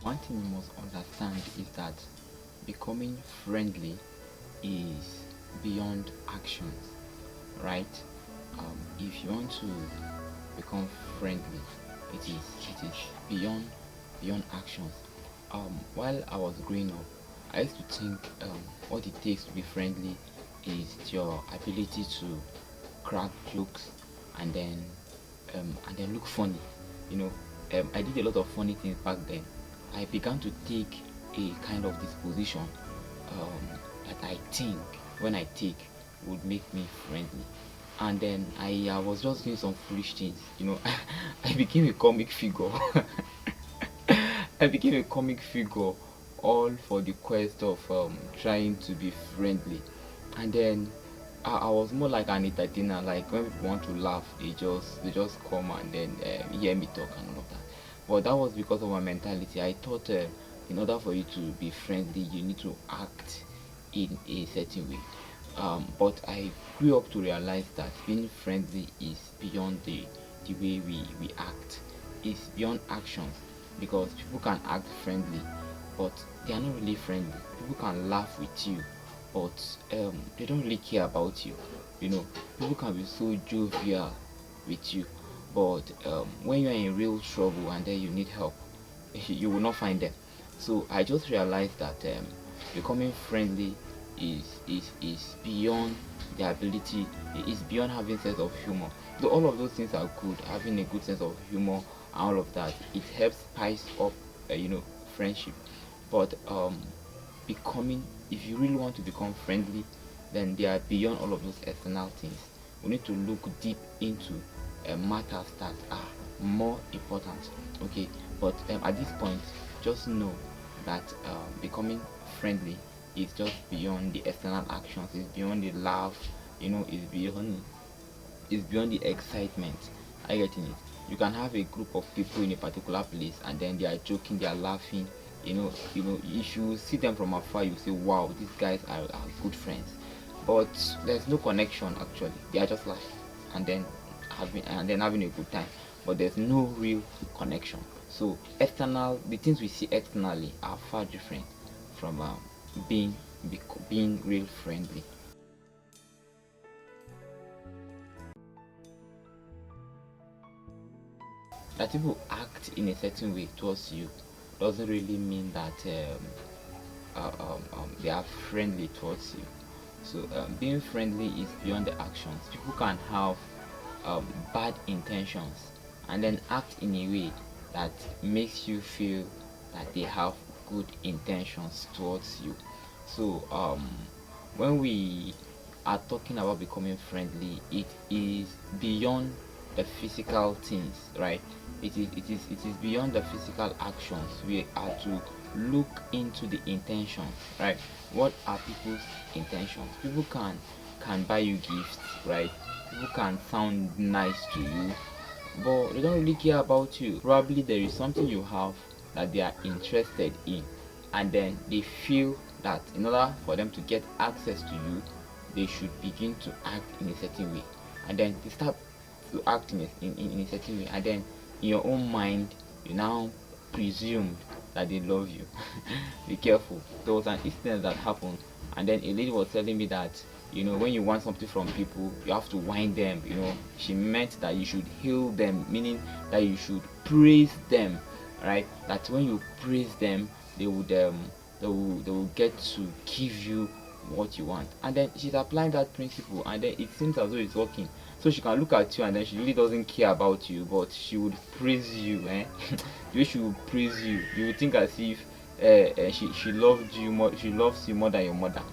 One thing you must understand is that becoming friendly is beyond actions, right? If you want to become friendly, it is beyond actions. While I was growing up, I used to think what it takes to be friendly is your ability to crack jokes and then look funny. You know, I did a lot of funny things back then. I began to take a kind of disposition that I think when I take would make me friendly. And then I was just doing some foolish things. I became a comic figure. I became a comic figure, all for the quest of trying to be friendly. And then I was more like an entertainer. Like when people want to laugh, they just come and then hear me talk and all of that. But that was because of my mentality. I thought in order for you to be friendly, you need to act in a certain way. But I grew up to realize that being friendly is beyond the way we act. It's beyond actions, because people can act friendly, but they are not really friendly. People can laugh with you, but they don't really care about you. You know, people can be so jovial with you, but when you're in real trouble and then you need help, you will not find them. So I just realized that becoming friendly is beyond the ability, is beyond having sense of humor. So all of those things are good. Having a good sense of humor and all of that, it helps spice up, friendship. But becoming, if you really want to become friendly, then they are beyond all of those external things. We need to look deep into matters that are more important. Okay, but at this point, just know that becoming friendly is just beyond the external actions. It's beyond the laugh. It's beyond the excitement. Are you getting it? You can have a group of people in a particular place and then they are joking, they are laughing. If you see them from afar, you say, "Wow, these guys are good friends." But there's no connection actually. They are just laughing and then having a good time. But there's no real connection. So the things we see externally are far different from being being real friendly. That people act in a certain way towards you doesn't really mean that they are friendly towards you. So being friendly is beyond the actions. People can have bad intentions and then act in a way that makes you feel that they have good intentions towards you. So when we are talking about becoming friendly, it is beyond the physical things, right? It is beyond the physical actions. We are to look into the intentions, right? What are people's intentions? People can buy you gifts, right? People can sound nice to you, but they don't really care about you. Probably there is something you have that they are interested in, and then they feel that in order for them to get access to you, they should begin to act in a certain way, and then they start to act in a certain way, and then in your own mind you now presumed that they love you. Be careful. There was an incident that happened, and then a lady was telling me that when you want something from people, you have to whine them. She meant that you should heal them, meaning that you should praise them, right? That when you praise them, they will get to give you what you want. And then she's applying that principle, and then it seems as though it's working. So she can look at you and then she really doesn't care about you, but she would praise you. The way she would praise you, you would think as if she loved you more. She loves you more than your mother.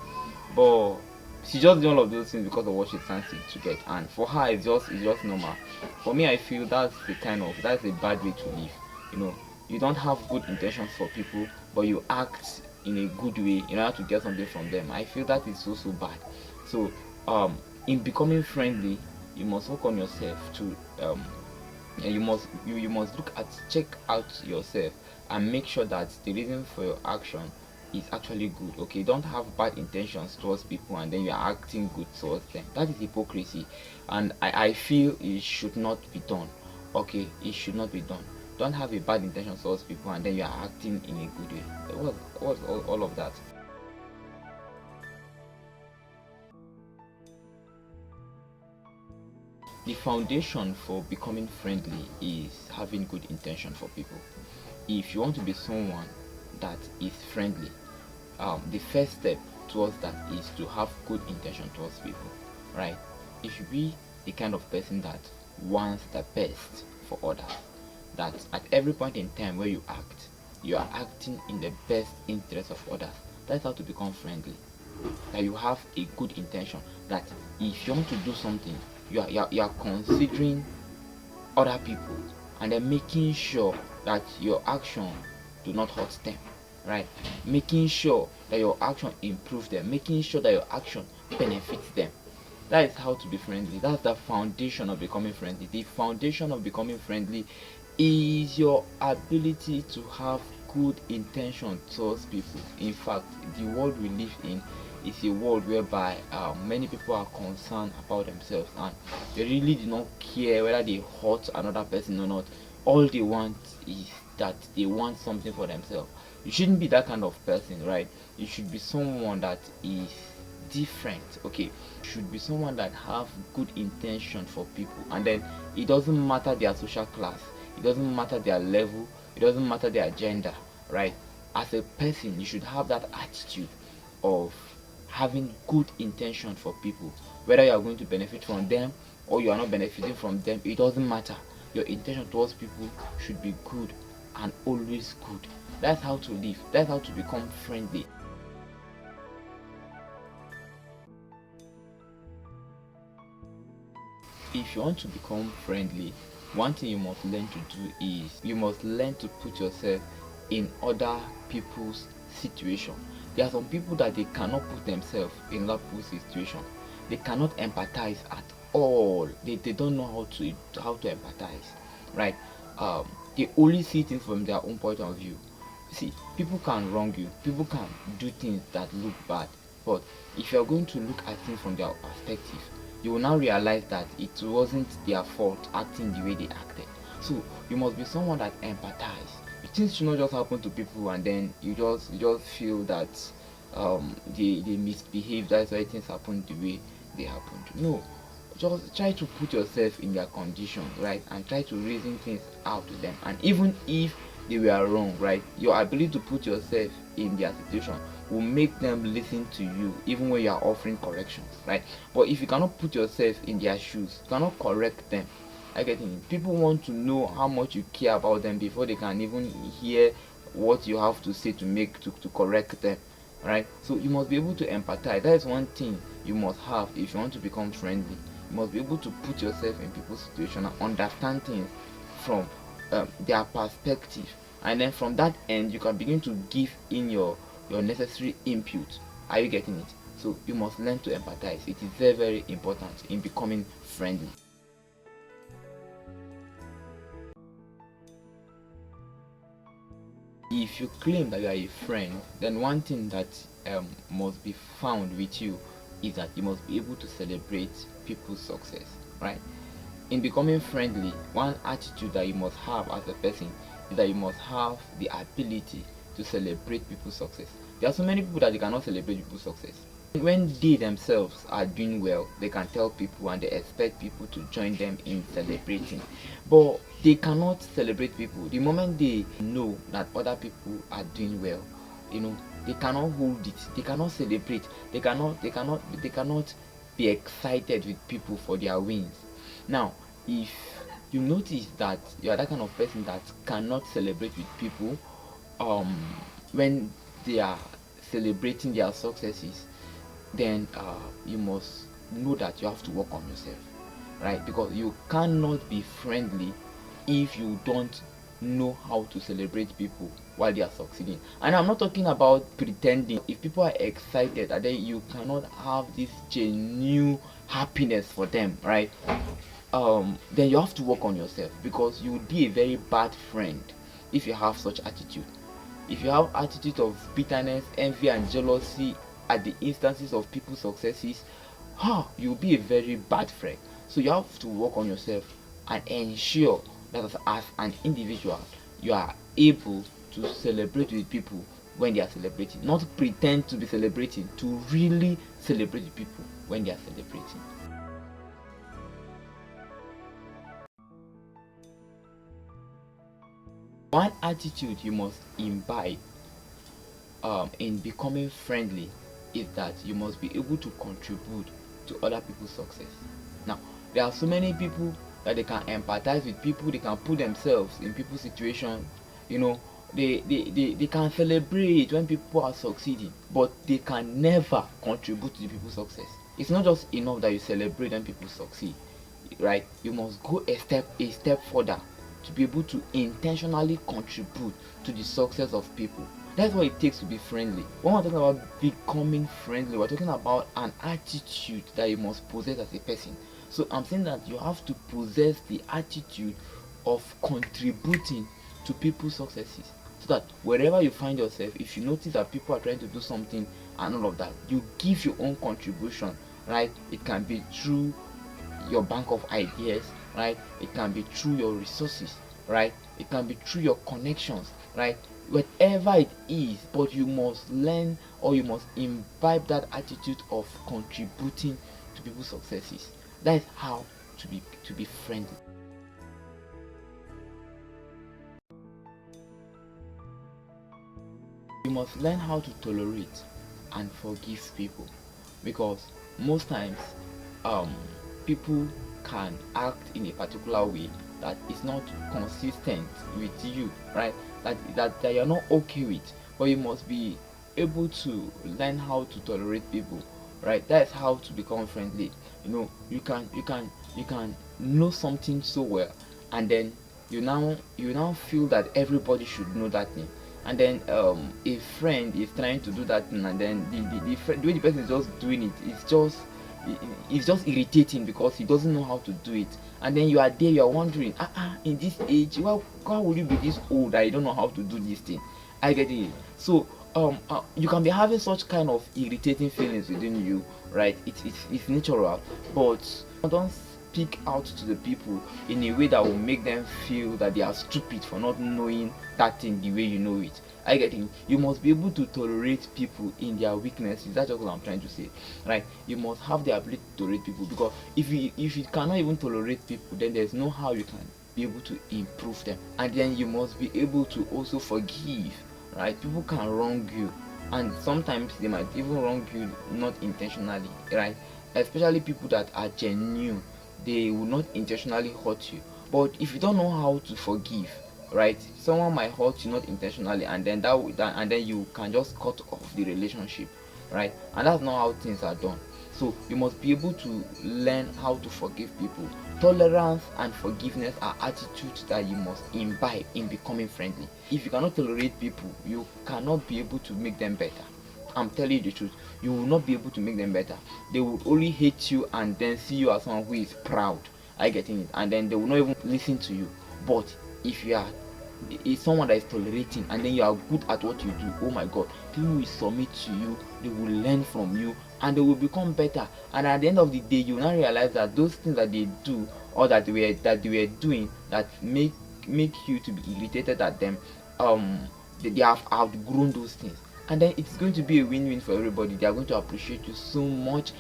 But she just did all of those things because of what she's fancy to get, and for her it's just normal. For me, I feel that's a bad way to live. you know you don't have good intentions for people, but you act in a good way in order to get something from them. I feel that is so bad. So in becoming friendly, you must work on yourself to and you must check out yourself and make sure that the reason for your action is actually good. Okay, don't have bad intentions towards people and then you are acting good towards them. That is hypocrisy, and I feel it should not be done. Okay, it should not be done. Don't have a bad intention towards people and then you are acting in a good way. What's all of that? The foundation for becoming friendly is having good intention for people. If you want to be someone that is friendly, the first step towards that is to have good intention towards people, right? You should be the kind of person that wants the best for others. That at every point in time where you are acting in the best interest of others. That's how to become friendly. That you have a good intention. That if you want to do something, you are considering other people and then making sure that your action do not hurt them, right? Making sure that your action improves them, making sure that your action benefits them. That is how to be friendly. That's the foundation of becoming friendly. The foundation of becoming friendly is your ability to have good intention towards people. In fact, the world we live in is a world whereby many people are concerned about themselves and they really do not care whether they hurt another person or not. All they want is that they want something for themselves. You shouldn't be that kind of person, right? You should be someone that is different. Okay, you should be someone that have good intention for people, and then it doesn't matter their social class, it doesn't matter their level, it doesn't matter their gender, right? As a person, you should have that attitude of having good intention for people. Whether you are going to benefit from them or you are not benefiting from them, it doesn't matter. Your intention towards people should be good and always good. That's how to live. That's how to become friendly. If you want to become friendly, one thing you must learn to do is you must learn to put yourself in other people's situation. There are some people that they cannot put themselves in other people's situation. They cannot empathize at all. They don't know how to empathize, right? They only see things from their own point of view. See, people can wrong you. People can do things that look bad. But if you are going to look at things from their perspective, you will now realize that it wasn't their fault acting the way they acted. So you must be someone that empathize. Things should not just happen to people and then you just feel that they misbehave. That's why things happen the way they happened. No, just try to put yourself in their condition, right, and try to reason things out to them. And even if they were wrong, right, your ability to put yourself in their situation will make them listen to you even when you are offering corrections, right? But if you cannot put yourself in their shoes, you cannot correct them. I get it. People want to know how much you care about them before they can even hear what you have to say to correct them, right? So you must be able to empathize. That is one thing you must have if you want to become friendly. You must be able to put yourself in people's situation and understand things from their perspective, and then from that end you can begin to give in your necessary input. Are you getting it? So you must learn to empathize. It is very, very important in becoming friendly. If you claim that you are a friend, then one thing that must be found with you is that you must be able to celebrate people's success, right? In becoming friendly, one attitude that you must have as a person is that you must have the ability to celebrate people's success. There are so many people that they cannot celebrate people's success. When they themselves are doing well, they can tell people and they expect people to join them in celebrating. But they cannot celebrate people. The moment they know that other people are doing well, they cannot hold it. They cannot celebrate. They cannot be excited with people for their wins. Now, if you notice that you are that kind of person that cannot celebrate with people when they are celebrating their successes, then you must know that you have to work on yourself, right? Because you cannot be friendly if you don't know how to celebrate people while they are succeeding. And I'm not talking about pretending. If people are excited and then you cannot have this genuine happiness for them, right? Then you have to work on yourself, because you would be a very bad friend if you have such attitude. If you have attitude of bitterness, envy and jealousy at the instances of people's successes, you'll be a very bad friend. So you have to work on yourself and ensure that as an individual you are able to celebrate with people when they are celebrating, not pretend to be celebrating, to really celebrate with people when they are celebrating. One attitude you must imbibe in becoming friendly is that you must be able to contribute to other people's success. Now, there are so many people that they can empathize with people, they can put themselves in people's situation, you know, they can celebrate when people are succeeding, but they can never contribute to the people's success. It's not just enough that you celebrate when people succeed, right? You must go a step further to be able to intentionally contribute to the success of people. That's what it takes to be friendly. When we're talking about becoming friendly, we're talking about an attitude that you must possess as a person. So I'm saying that you have to possess the attitude of contributing to people's successes, so that wherever you find yourself, if you notice that people are trying to do something and all of that, you give your own contribution, right? It can be through your bank of ideas, right? It can be through your resources, right? It can be through your connections, right? Whatever it is, but you must learn, or you must imbibe that attitude of contributing to people's successes. That is how to be friendly. You must learn how to tolerate and forgive people, because most times um people can act in a particular way that is not consistent with you, right? That you're not okay with, but you must be able to learn how to tolerate people, right? That's how to become friendly. You can know something so well, and then you now feel that everybody should know that thing, and then a friend is trying to do that thing, and then the way the person is just doing it, it's just irritating because he doesn't know how to do it. And then you are there, you are wondering, in this age, why would you be this old that you don't know how to do this thing? I get it. So you can be having such kind of irritating feelings within you, right? It's natural, but don't speak out to the people in a way that will make them feel that they are stupid for not knowing that thing the way you know it. I get it. You must be able to tolerate people in their weaknesses. That's just what I'm trying to say, right? You must have the ability to tolerate people, because if you cannot even tolerate people, then there's no how you can be able to improve them. And then you must be able to also forgive, right? People can wrong you, and sometimes they might even wrong you not intentionally, right? Especially people that are genuine, they will not intentionally hurt you. But if you don't know how to forgive, right, someone might hurt you not intentionally, and then and then you can just cut off the relationship, right? And that's not how things are done. So you must be able to learn how to forgive people. Tolerance and forgiveness are attitudes that you must imbibe in becoming friendly. If you cannot tolerate people, you cannot be able to make them better. I'm telling you the truth. You will not be able to make them better. They will only hate you and then see you as someone who is proud. I getting it, and then they will not even listen to you. But if you are someone that is tolerating, and then you are good at what you do, oh my God, people will submit to you. They will learn from you, and they will become better. And at the end of the day, you will now realize that those things that they do, or that they were doing, that make you to be irritated at them, they have outgrown those things. And then it's going to be a win-win for everybody. They are going to appreciate you so much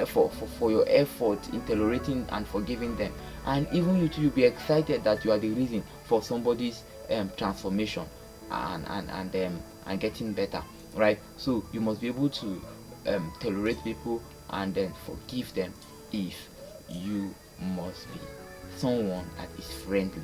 for your effort in tolerating and forgiving them. And even you too, you'll be excited that you are the reason for somebody's transformation and getting better, right? So you must be able to tolerate people and then forgive them if you must be someone that is friendly.